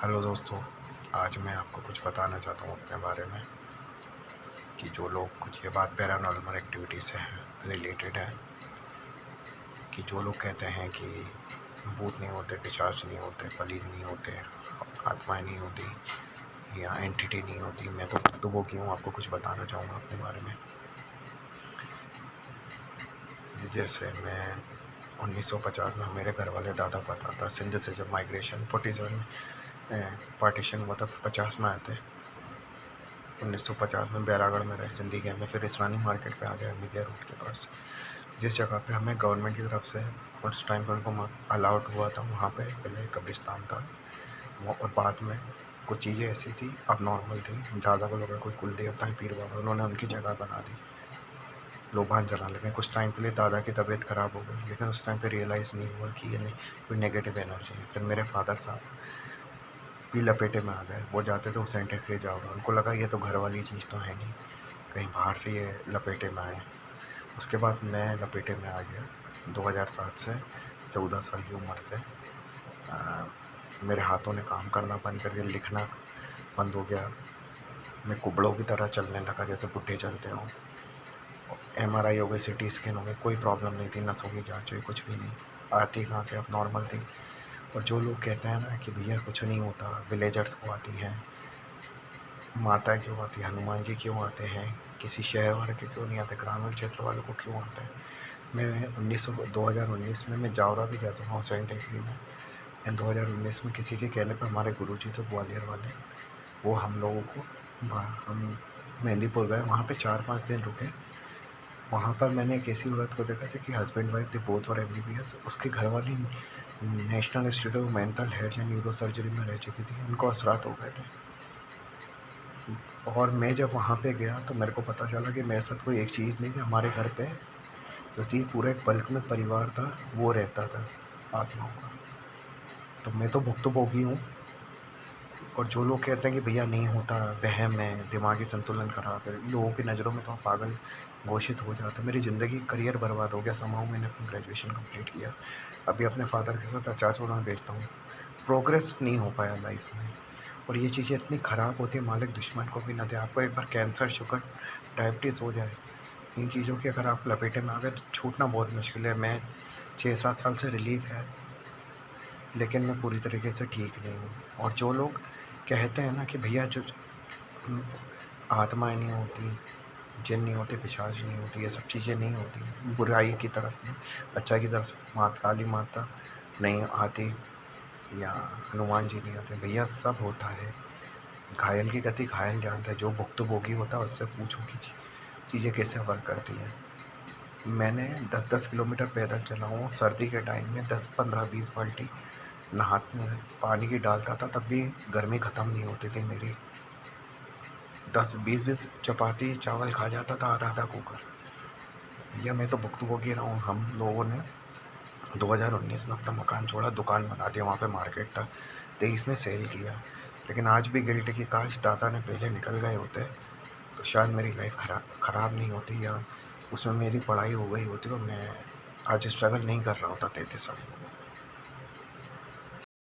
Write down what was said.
Hello दोस्तों, आज मैं आपको कुछ बताना चाहता हूँ अपने बारे में कि जो लोग कुछ ये बात पैरानॉर्मल एक्टिविटी से रिलेटेड है कि जो लोग कहते हैं कि भूत नहीं होते, पिशाच नहीं होते, पलीद नहीं होते, आत्माएं नहीं होती या एंटिटी नहीं होती। मैं तो वो क्यों आपको कुछ बताना चाहूँगा अपने बारे में। जैसे मैं 1950 में मेरे घर वाले दादा पता था सिंध से जब माइग्रेशन 47 में पार्टीशन हुआ था, 50 में आए थे। 1950 में बैरागढ़ में रहे, सिंधी गए में, फिर इस्लानी मार्केट पे आ गया मीडिया रोड के पास, जिस जगह पे हमें गवर्नमेंट की तरफ से उस टाइम पे उनको अलाउड हुआ था। वहाँ पे पहले कब्रिस्तान था और बाद में कुछ चीज़ें ऐसी थी अब नॉर्मल थी। दादा को लगा कोई कुल देवता है, पीर बाबा, उन्होंने उनकी जगह बना दी, लोबान जला लगे। कुछ टाइम के लिए दादा की तबीयत ख़राब हो गई, लेकिन उस टाइम पे रियलाइज़ नहीं हुआ कि ये नहीं कोई नेगेटिव एनर्जी है। फिर मेरे फादर साहब भी लपेटे में आ गए। वो जाते थे उस एंटी जाओगे, उनको लगा ये तो घर वाली चीज़ तो है नहीं, कहीं बाहर से ये लपेटे में आए। उसके बाद मैं लपेटे में आ गया 2007 से। 14 साल की उम्र से मेरे हाथों ने काम करना बंद कर दिया, लिखना बंद हो गया। मैं कुबड़ों की तरह चलने लगा जैसे बुढ़े चलते हों। MRI हो गई, CT स्कैन हो गई, कोई प्रॉब्लम नहीं थी, नसों की जाँच हुई, कुछ भी नहीं। आती कहाँ से, अब नॉर्मल थी। और जो लोग कहते हैं ना कि भैया कुछ नहीं होता, विलेजर्स को आती हैं, माता क्यों आती है, हनुमान जी क्यों आते हैं, किसी शहर वाले के क्यों नहीं आते, ग्रामीण क्षेत्र वालों को क्यों आते हैं। मैं 2019 में मैं जावरा भी गया था सेंट एग्री में। एंड 2019 में किसी के कहने पर हमारे गुरुजी थे ग्वालियर वाले, वो हम लोगों को हम मेहंदीपुर गए, वहाँ पे 4-5 दिन रुके। वहाँ पर मैंने एक ऐसी औरत को देखा था कि हस्बैंड वाइफ थे, बोथ वर MBBS। उसके घर वाली national institute of mental health या न्यूरो सर्जरी में रह चुकी थी, उनको असरात हो गए थे। और मैं जब वहाँ पे गया तो मेरे को पता चला कि मेरे साथ कोई एक चीज़ नहीं थी। हमारे घर पे जो चीज़ पूरा एक बल्क में परिवार था वो रहता था आत्माओं का। तो मैं तो भुक्तभोगी हूँ। और जो लोग कहते हैं कि भैया नहीं होता, वहम है, दिमागी संतुलन खराब है, लोगों की नज़रों में तो आप पागल घोषित हो जाते। मेरी ज़िंदगी करियर बर्बाद हो गया। समाओ मैंने अपनी ग्रेजुएशन कंप्लीट किया, अभी अपने फादर के साथ अचार चूरमा बेचता हूँ। प्रोग्रेस नहीं हो पाया लाइफ में। और ये चीज़ें इतनी ख़राब होती है, मालिक दुश्मन को भी न दे। आपको एक बार कैंसर, शुगर, डायबिटीज़ हो जाए, इन चीज़ों की अगर आप लपेटे में आ गए तो छूटना बहुत मुश्किल है। मैं 6-7 साल से रिलीफ है, लेकिन मैं पूरी तरीके से ठीक नहीं हूँ। और जो लोग कहते हैं ना कि भैया जो आत्माएं नहीं होती, जिन नहीं होते, पिशाच नहीं होती, ये सब चीज़ें नहीं होती, बुराई की तरफ में, अच्छा की तरफ से माता काली माता नहीं आती या हनुमान जी नहीं आते, भैया सब होता है। घायल की गति घायल जानता है। जो भुक्तभोगी होता है उससे पूछो कि चीज़ें कैसे वर्क करती हैं। मैंने 10-10 किलोमीटर पैदल चला हूँ सर्दी के टाइम में, 10-15-20 बाल्टी नहाने पानी की डालता था, तब भी गर्मी ख़त्म नहीं होती थी मेरी। 10-20 चपाती चावल खा जाता था, आधा कुकर। भैया मैं तो भुक्तभोगी रहा हूँ। हम लोगों ने 2019 में अपना मकान छोड़ा, दुकान बना दिया, वहाँ पे मार्केट था, 23 में सेल किया। लेकिन आज भी गिल्ट की काश दादा ने पहले निकल गए होते तो शायद मेरी लाइफ ख़राब नहीं होती, या उसमें मेरी पढ़ाई हो गई होती और मैं आज स्ट्रगल नहीं कर रहा होता 33 साल की उम्र में।